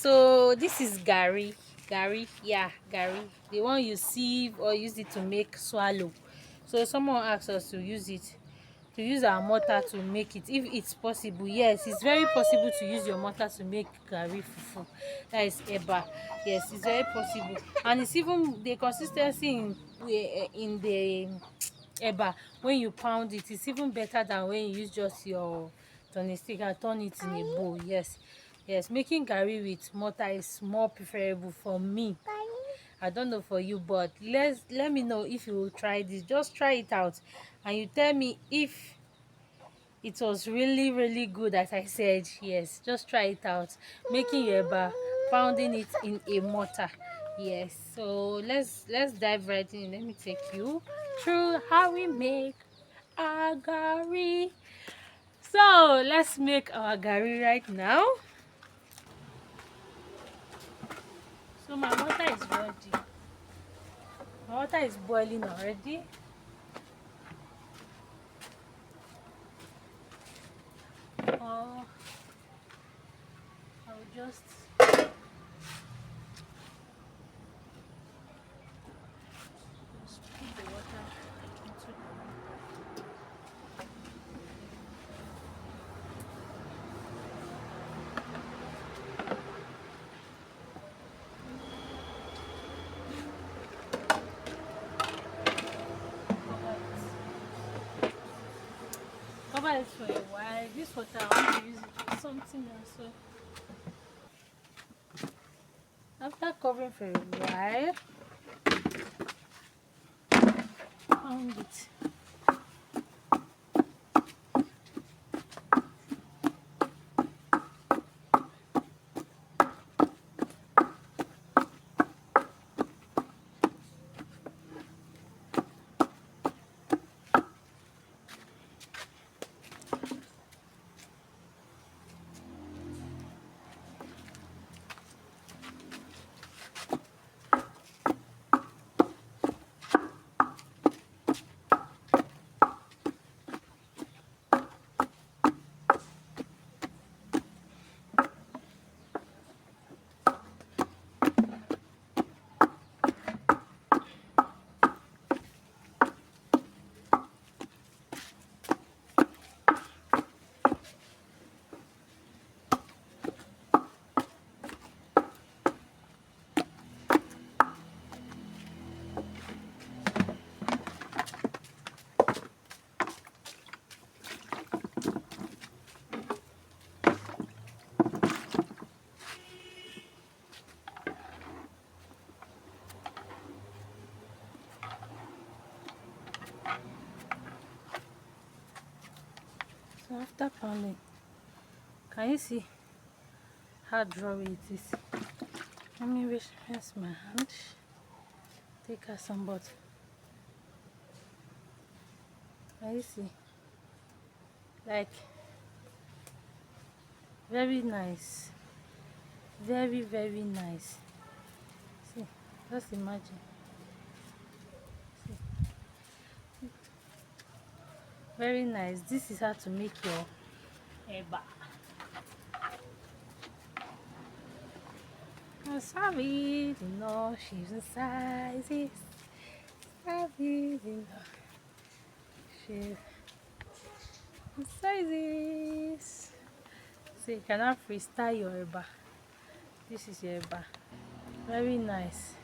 So this is Garri, yeah, Garri, the one you sieve or use it to make swallow. So someone asked us to use our mortar to make it, if it's possible. Yes, it's very possible to use your mortar to make Garri fufu, that is eba. Yes, it's very possible, and it's even the consistency in the eba when you pound it, it's even better than when you use just your turning stick and turn it in a bowl. Yes, yes, making Garri with mortar is more preferable for me. I don't know for you, but let me know if you will try this. Just try it out and you tell me if it was really good. As I said, yes, just try it out, making your eba, pounding it in a mortar. Yes, so let's dive right in. Let me take you through how we make our Garri. So let's make our Garri right now. So my water is ready. My water is boiling already. Oh, I'll just put the water into. Cover it for a while. This water, I want to use it for something else. So after covering for a while, pound it. So after pounding, can you see how dry it is? Let me rinse my hand. Take out some butter. Can you see? Like, very nice. Very nice. See, just imagine. See, very nice. This is how to make your eba. I'm sorry, the no shapes and sizes. Sorry, the no shapes and sizes. So you cannot freestyle your eba. This is your eba. Very nice.